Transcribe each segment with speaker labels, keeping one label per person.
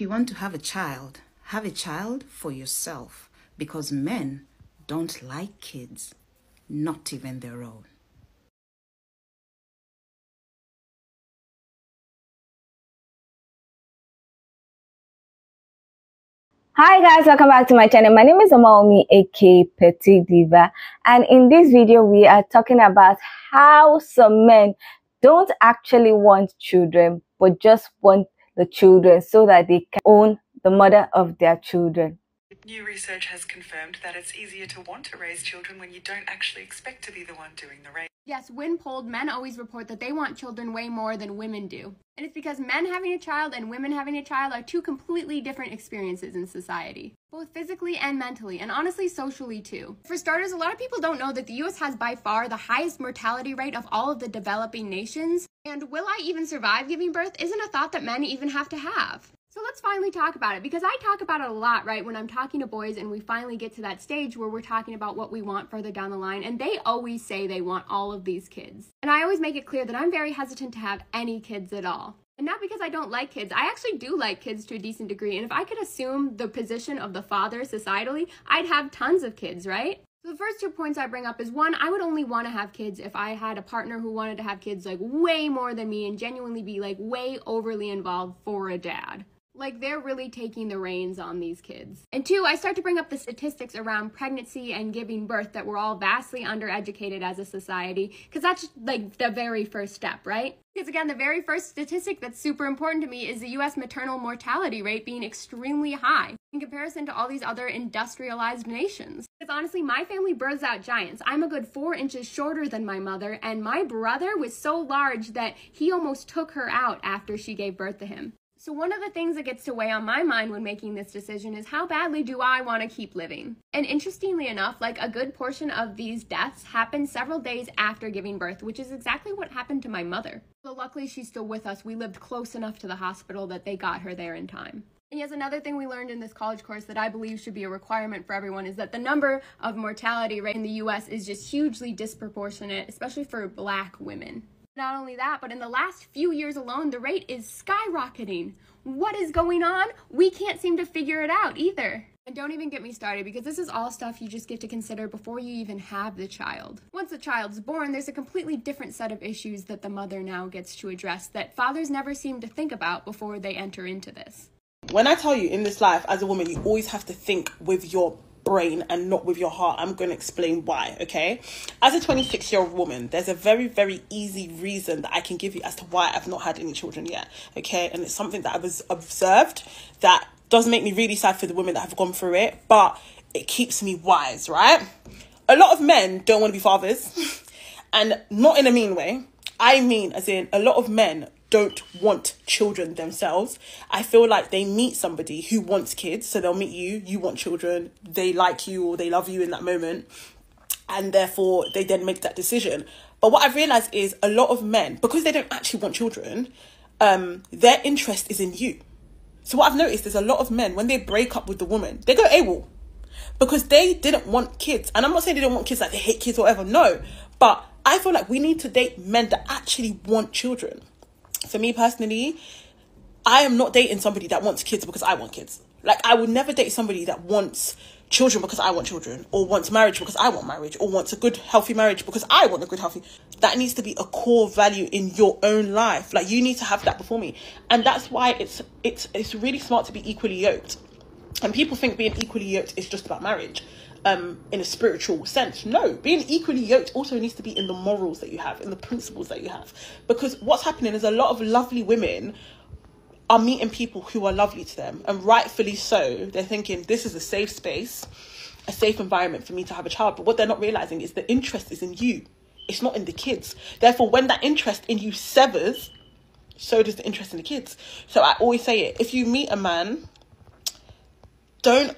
Speaker 1: If you want to have a child for yourself, because men don't like kids, not even their own.
Speaker 2: Hi guys, welcome back to my channel. My name is Amaomi, aka Petite Diva, and in this video we are talking about how some men don't actually want children but just want the children so that they can own the mother of their children.
Speaker 3: New research has confirmed that it's easier to want to raise children when you don't actually expect to be the one doing the raising.
Speaker 4: Yes, when polled, men always report that they want children way more than women do. And it's because men having a child and women having a child are two completely different experiences in society, both physically and mentally, and honestly socially too. For starters, a lot of people don't know that the US has by far the highest mortality rate of all of the developing nations, and will I even survive giving birth isn't a thought that men even have to have. So let's finally talk about it, because I talk about it a lot, right, when I'm talking to boys and we finally get to that stage where we're talking about what we want further down the line, and they always say they want all of these kids. And I always make it clear that I'm very hesitant to have any kids at all. And not because I don't like kids. I actually do like kids to a decent degree, and if I could assume the position of the father societally, I'd have tons of kids, right? So the first 2 points I bring up is, one, I would only want to have kids if I had a partner who wanted to have kids like way more than me and genuinely be like way overly involved for a dad. Like, they're really taking the reins on these kids. And two, I start to bring up the statistics around pregnancy and giving birth that we're all vastly undereducated as a society, because that's like the very first step, right? Because again, the very first statistic that's super important to me is the US maternal mortality rate being extremely high in comparison to all these other industrialized nations. Because honestly, my family births out giants. I'm a good 4 inches shorter than my mother, and my brother was so large that he almost took her out after she gave birth to him. So one of the things that gets to weigh on my mind when making this decision is, how badly do I want to keep living? And interestingly enough, like, a good portion of these deaths happen several days after giving birth, which is exactly what happened to my mother. So luckily she's still with us. We lived close enough to the hospital that they got her there in time. And yes, another thing we learned in this college course that I believe should be a requirement for everyone is that the number of mortality rate in the US is just hugely disproportionate, especially for Black women. Not only that, but in the last few years alone, the rate is skyrocketing. What is going on? We can't seem to figure it out either. And don't even get me started, because this is all stuff you just get to consider before you even have the child. Once the child's born, there's a completely different set of issues that the mother now gets to address that fathers never seem to think about before they enter into this.
Speaker 5: When I tell you, in this life, as a woman, you always have to think with your brain and not with your heart. I'm going to explain why, okay? As a 26-year-old woman, there's a very, very easy reason that I can give you as to why I've not had any children yet, okay? And it's something that I was observed that does make me really sad for the women that have gone through it, but it keeps me wise, right? A lot of men don't want to be fathers, and not in a mean way. I mean, as in, a lot of men don't want children themselves. I feel like they meet somebody who wants kids, so they'll meet you, you want children, they like you or they love you in that moment, and therefore they then make that decision. But what I've realised is a lot of men, because they don't actually want children, their interest is in you. So what I've noticed is a lot of men, when they break up with the woman, they go AWOL because they didn't want kids. And I'm not saying they don't want kids, like they hate kids or whatever, no. But I feel like we need to date men that actually want children. For me personally, I am not dating somebody that wants kids because I want kids. Like, I would never date somebody that wants children because I want children, or wants marriage because I want marriage, or wants a good, healthy marriage because I want a good, healthy. That needs to be a core value in your own life. Like, you need to have that before me. And that's why it's really smart to be equally yoked. And people think being equally yoked is just about marriage. In a spiritual sense. No, being equally yoked also needs to be in the morals that you have, in the principles that you have. Because what's happening is a lot of lovely women are meeting people who are lovely to them, and rightfully so. They're thinking, this is a safe space, a safe environment for me to have a child. But what they're not realizing is the interest is in you. It's not in the kids. Therefore, when that interest in you severs, so does the interest in the kids. So I always say it, if you meet a man, don't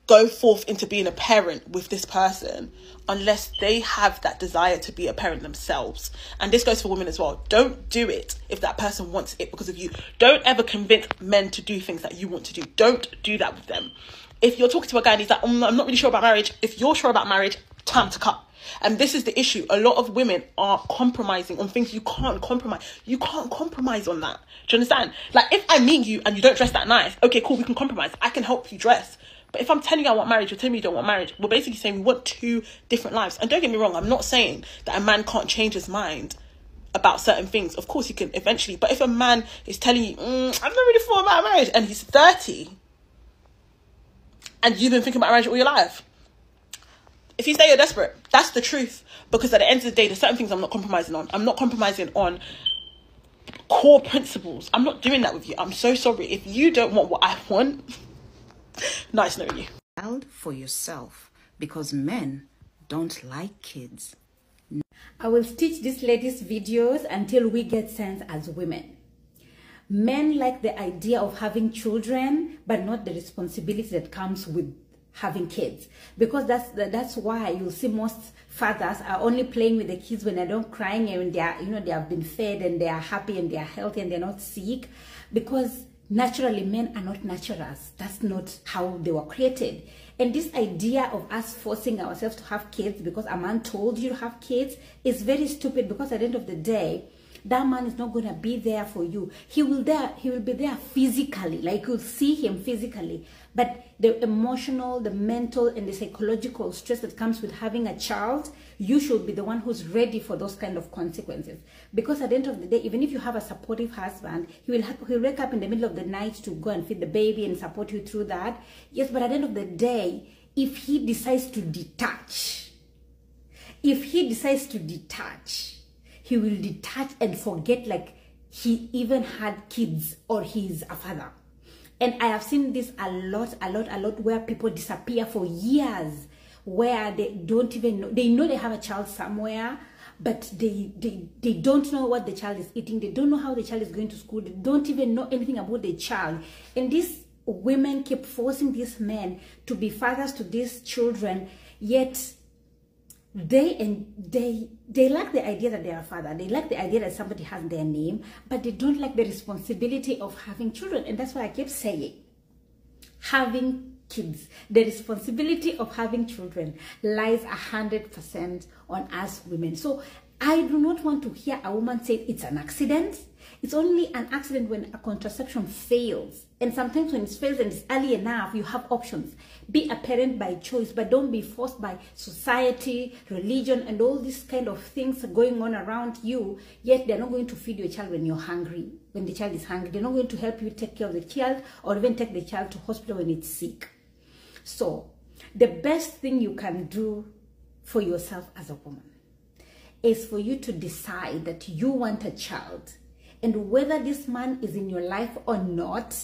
Speaker 5: go forth into being a parent with this person unless they have that desire to be a parent themselves. And this goes for women as well. Don't do it if that person wants it because of you. Don't ever convince men to do things that you want to do. Don't do that with them. If you're talking to a guy and he's like, I'm not really sure about marriage. If you're sure about marriage, time to cut. And this is the issue. A lot of women are compromising on things you can't compromise. You can't compromise on that. Do you understand? Like, if I meet you and you don't dress that nice, okay, cool, we can compromise. I can help you dress. But if I'm telling you I want marriage, you're telling me you don't want marriage, we're basically saying we want two different lives. And don't get me wrong, I'm not saying that a man can't change his mind about certain things. Of course he can eventually. But if a man is telling you, I've not really thought about marriage, and he's 30, and you've been thinking about marriage all your life, if you say you're desperate, that's the truth. Because at the end of the day, there's certain things I'm not compromising on. I'm not compromising on core principles. I'm not doing that with you. I'm so sorry. If you don't want what I want, nice knowing you.
Speaker 1: Child for yourself, because men don't like kids.
Speaker 6: I will stitch this lady's videos until we get sense as women. Men like the idea of having children, but not the responsibility that comes with having kids, because that's why you'll see most fathers are only playing with the kids when they're not crying and when they are, they have been fed and they are happy and they are healthy and they're not sick, because naturally men are not naturals. That's not how they were created. And this idea of us forcing ourselves to have kids because a man told you to have kids is very stupid, because at the end of the day, that man is not going to be there for you. He will be there physically, like you'll see him physically. But the emotional, the mental, and the psychological stress that comes with having a child, you should be the one who's ready for those kind of consequences. Because at the end of the day, even if you have a supportive husband, he'll wake up in the middle of the night to go and feed the baby and support you through that. Yes, but at the end of the day, if he decides to detach, he will detach and forget like he even had kids or he's a father. And I have seen this a lot, where people disappear for years, where they don't even know, they know they have a child somewhere, but they don't know what the child is eating. They don't know how the child is going to school. They don't even know anything about the child. And these women keep forcing these men to be fathers to these children, yet they like the idea that they are a father. They like the idea that somebody has their name, but they don't like the responsibility of having children. And that's why I keep saying, having kids, the responsibility of having children lies 100% on us women. So I do not want to hear a woman say it's an accident. It's only an accident when a contraception fails. And sometimes when it fails and it's early enough, you have options. Be a parent by choice, but don't be forced by society, religion, and all these kind of things going on around you. Yet they're not going to feed your child when you're hungry. When the child is hungry, they're not going to help you take care of the child or even take the child to hospital when it's sick. So the best thing you can do for yourself as a woman is for you to decide that you want a child. And whether this man is in your life or not,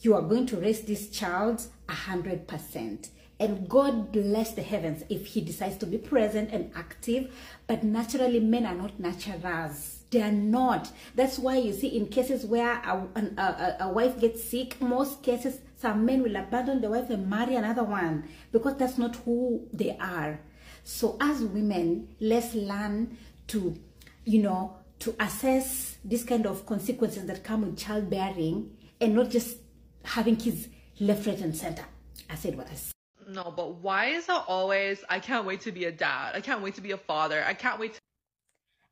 Speaker 6: you are going to raise this child 100%. And God bless the heavens if he decides to be present and active. But naturally, men are not naturals. They are not. That's why you see in cases where a wife gets sick, most cases, some men will abandon the wife and marry another one, because that's not who they are. So as women, let's learn to, to assess this kind of consequences that come with childbearing, and not just having kids left, right, and center. I said what I said.
Speaker 7: No, but why is it always, I can't wait to be a dad, I can't wait to be a father, I can't wait to...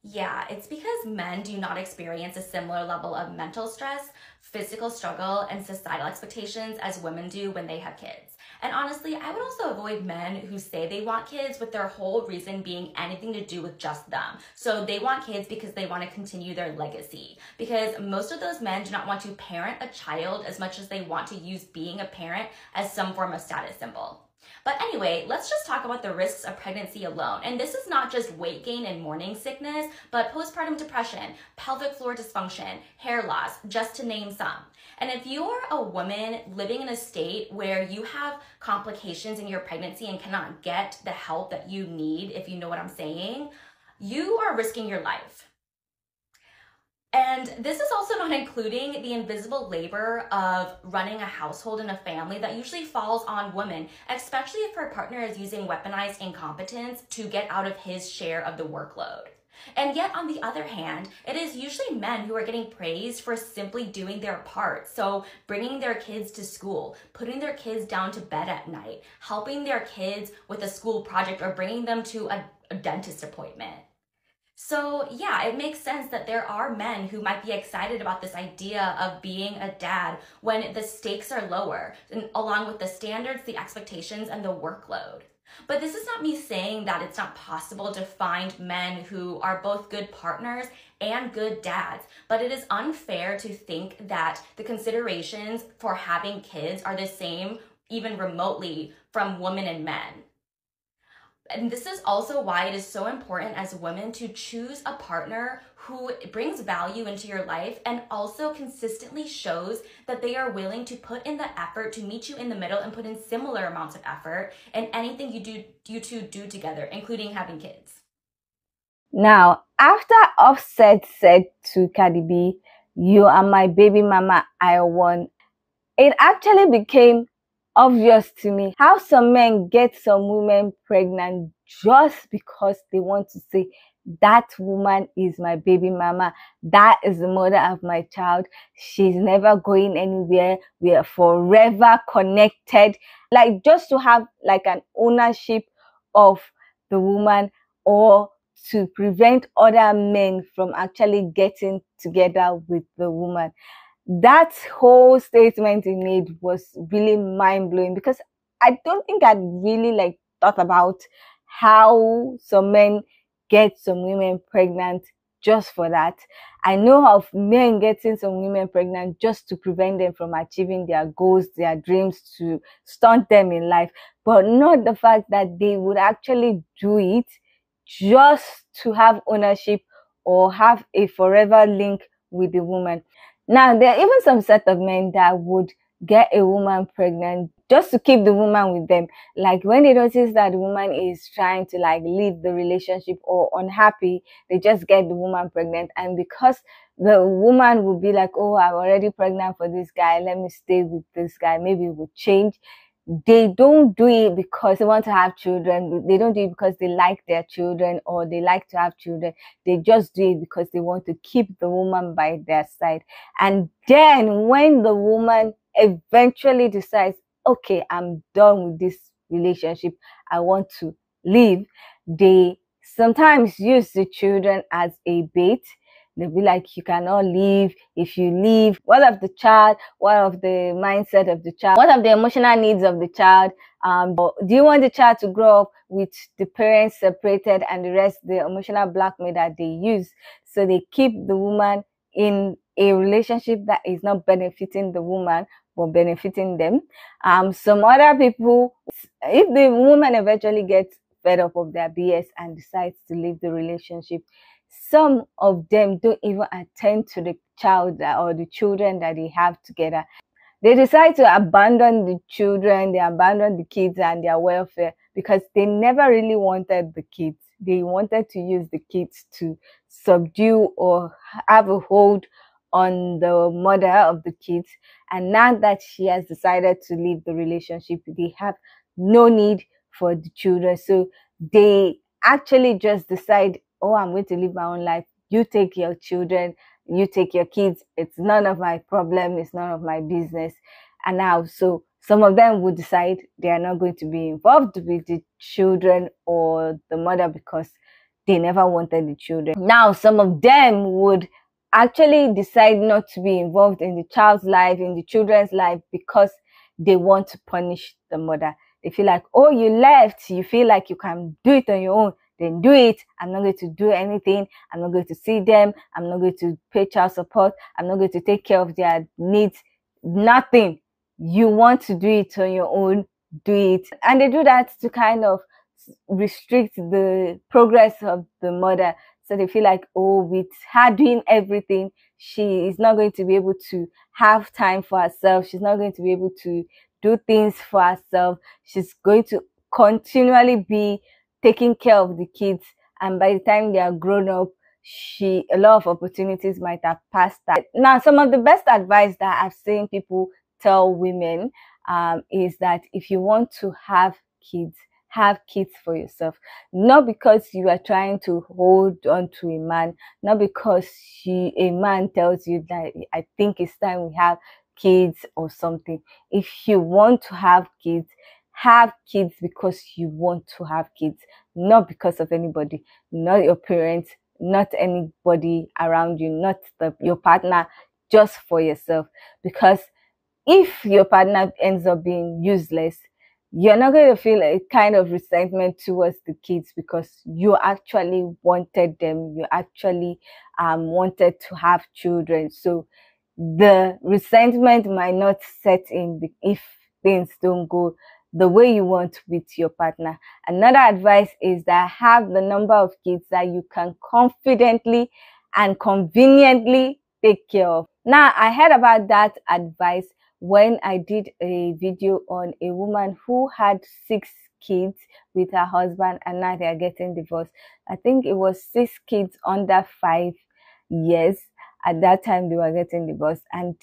Speaker 8: Yeah, it's because men do not experience a similar level of mental stress, physical struggle, and societal expectations as women do when they have kids. And honestly, I would also avoid men who say they want kids with their whole reason being anything to do with just them. So they want kids because they want to continue their legacy. Because most of those men do not want to parent a child as much as they want to use being a parent as some form of status symbol. But anyway, let's just talk about the risks of pregnancy alone. And this is not just weight gain and morning sickness, but postpartum depression, pelvic floor dysfunction, hair loss, just to name some. And if you're a woman living in a state where you have complications in your pregnancy and cannot get the help that you need, if you know what I'm saying, you are risking your life. And this is also not including the invisible labor of running a household and a family that usually falls on women, especially if her partner is using weaponized incompetence to get out of his share of the workload. And yet, on the other hand, it is usually men who are getting praised for simply doing their part. So bringing their kids to school, putting their kids down to bed at night, helping their kids with a school project, or bringing them to a dentist appointment. So yeah, it makes sense that there are men who might be excited about this idea of being a dad when the stakes are lower, and along with the standards, the expectations, and the workload. But this is not me saying that it's not possible to find men who are both good partners and good dads, but it is unfair to think that the considerations for having kids are the same, even remotely, from women and men. And this is also why it is so important as women to choose a partner who brings value into your life and also consistently shows that they are willing to put in the effort to meet you in the middle and put in similar amounts of effort in anything you two do together, including having kids.
Speaker 2: Now, after Offset said to Cardi B, "You are my baby mama, I won," it actually became obvious to me how some men get some women pregnant just because they want to say, "That woman is my baby mama. That is the mother of my child. She's never going anywhere. We are forever connected." Like, just to have like an ownership of the woman, or to prevent other men from actually getting together with the woman. That whole statement he made was really mind-blowing, because I don't think I'd really like thought about how some men get some women pregnant just for that. I know of men getting some women pregnant just to prevent them from achieving their goals, their dreams, to stunt them in life, but not the fact that they would actually do it just to have ownership or have a forever link with the woman. Now, there are even some set of men that would get a woman pregnant just to keep the woman with them. Like, when they notice that the woman is trying to like leave the relationship or unhappy, they just get the woman pregnant. And because the woman will be like, "Oh, I'm already pregnant for this guy, let me stay with this guy, maybe it will change," they don't do it because they want to have children. They don't do it because they like their children or they like to have children. They just do it because they want to keep the woman by their side. And then when the woman eventually decides, "Okay, I'm done with this relationship, I want to leave," they sometimes use the children as a bait. They'll be like, "You cannot leave. If you leave, what of the child? What of the mindset of the child? What of the emotional needs of the child? Do you want the child to grow up with the parents separated and the rest, the emotional blackmail that they use?" So they keep the woman in a relationship that is not benefiting the woman, but benefiting them. Some other people, if the woman eventually gets fed up of their BS and decides to leave the relationship, some of them don't even attend to the child or the children that they have together. They decide to abandon the children, they abandon the kids and their welfare because they never really wanted the kids. They wanted to use the kids to subdue or have a hold on the mother of the kids. And now that she has decided to leave the relationship, they have no need for the children. So they actually just decide, "Oh, I'm going to live my own life. You take your children, you take your kids. It's none of my problem. It's none of my business." And now, so some of them would decide they are not going to be involved with the children or the mother because they never wanted the children. Now, some of them would actually decide not to be involved in the child's life, in the children's life, because they want to punish the mother. They feel like, "Oh, you left. You feel like you can do it on your own. Then do it. I'm not going to do anything. I'm not going to see them. I'm not going to pay child support. I'm not going to take care of their needs. Nothing. You want to do it on your own, do it." And they do that to kind of restrict the progress of the mother. So they feel like, "Oh, with her doing everything, she is not going to be able to have time for herself. She's not going to be able to do things for herself. She's going to continually be taking care of the kids. And by the time they are grown up, a lot of opportunities might have passed her." Now, some of the best advice that I've seen people tell women is that if you want to have kids, have kids for yourself. Not because you are trying to hold on to a man, not because a man tells you that I think it's time we have kids or something. If you want to have kids because you want to have kids, not because of anybody, not your parents, not anybody around you, not your partner, just for yourself. Because if your partner ends up being useless, you're not going to feel a kind of resentment towards the kids because you actually wanted them. You actually wanted to have children. So the resentment might not set in if things don't go the way you want with your partner. Another advice is that have the number of kids that you can confidently and conveniently take care of. Now, I heard about that advice when I did a video on a woman who had 6 kids with her husband and now they are getting divorced. I think it was 6 kids under 5 years. At that time, they were getting divorced. And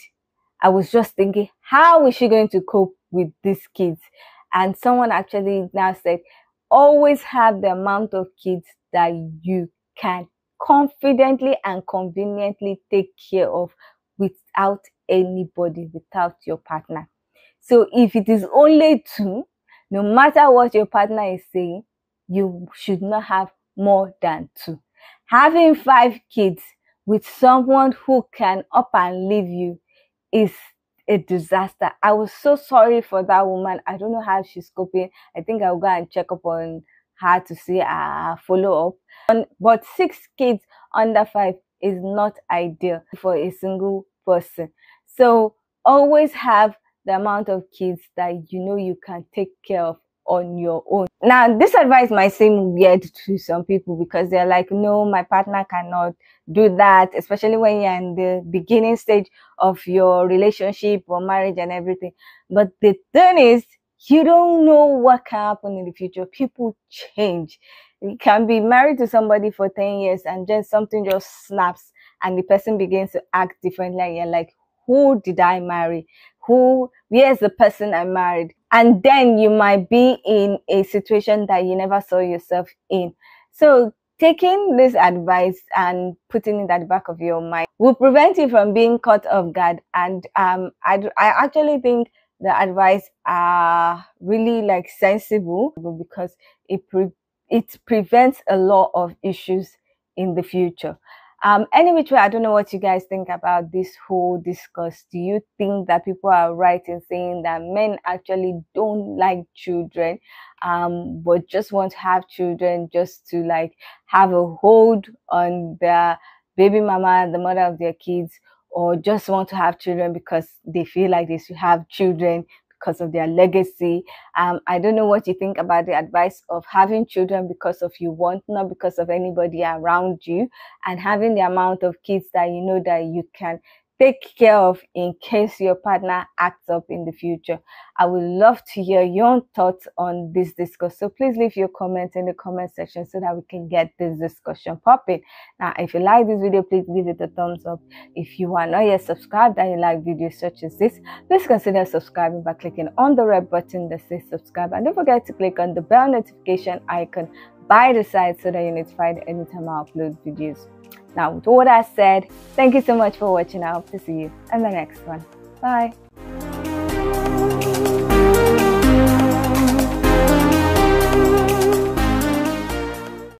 Speaker 2: I was just thinking, how is she going to cope with these kids? And someone actually now said, always have the amount of kids that you can confidently and conveniently take care of without anybody, without your partner. So if it is only 2, no matter what your partner is saying, you should not have more than 2. Having 5 kids with someone who can up and leave you is a disaster. I was so sorry for that woman. I don't know how she's coping. I think I'll go and check up on her to see a follow up. But 6 kids under 5 is not ideal for a single person. So always have the amount of kids that you know you can take care of on your own. Now, this advice might seem weird to some people because they're like, no, my partner cannot do that, especially when you're in the beginning stage of your relationship or marriage and everything. But the thing is, you don't know what can happen in the future. People change. You can be married to somebody for 10 years and just something just snaps and the person begins to act differently. And you're like, who did I marry? Where's the person I married? And then you might be in a situation that you never saw yourself in. So taking this advice and putting it at the back of your mind will prevent you from being caught off guard. And I actually think the advice are really like sensible because it prevents a lot of issues in the future. Any which way, I don't know what you guys think about this whole discourse. Do you think that people are right in saying that men actually don't like children, but just want to have children just to like have a hold on their baby mama, the mother of their kids, or just want to have children because they feel like they should have children because of their legacy? I don't know what you think about the advice of having children because of you want, not because of anybody around you, and having the amount of kids that you know that you can take care of in case your partner acts up in the future. I would love to hear your thoughts on this discussion. So please leave your comments in the comment section so that we can get this discussion popping. Now, if you like this video, please give it a thumbs up. If you are not yet subscribed and you like videos such as this, please consider subscribing by clicking on the red button that says subscribe. And don't forget to click on the bell notification icon by the side so that you're notified anytime I upload videos. Now, with all that said, thank you so much for watching. I hope to see you in the next one. Bye.